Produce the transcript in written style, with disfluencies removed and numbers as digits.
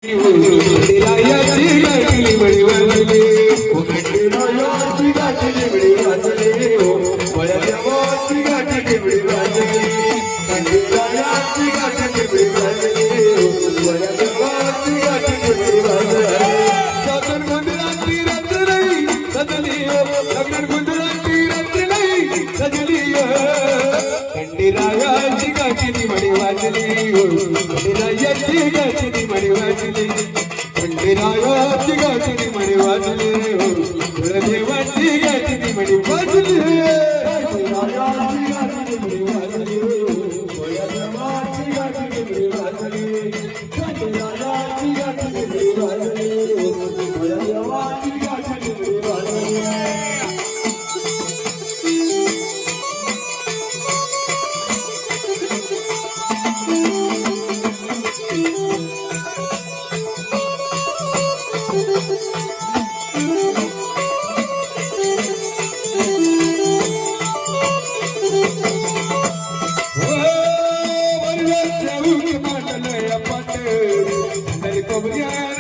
खंडेरायाची गाठली बळी वाजली ओ खंडेरायाची गाठली बळी वाजली ओ बळदेवाची गाठली बळी वाजली खंडेरायाची गाठली बळी वाजली ओ बळदेवाची गाठली बळी वाजली सागर गोंधळाची रात्री सजली ओ सागर गोंधळाची रात्री सजली ओ खंडेरायाची गाठली बळी वाजली ओ खंडेरायाची गाठली बळी वाजली खंडेरायाची गाठली बळी वाजली ओ बळदेवाची गाठली बळी वाजली खंडेरायाची गाठली बळी वाजली ओ बळदेवाची गाठली बळी वाजली खंडेरायाची गाठली बळी वाजली ओ बळदेवाची गाठली बळी वाजली Come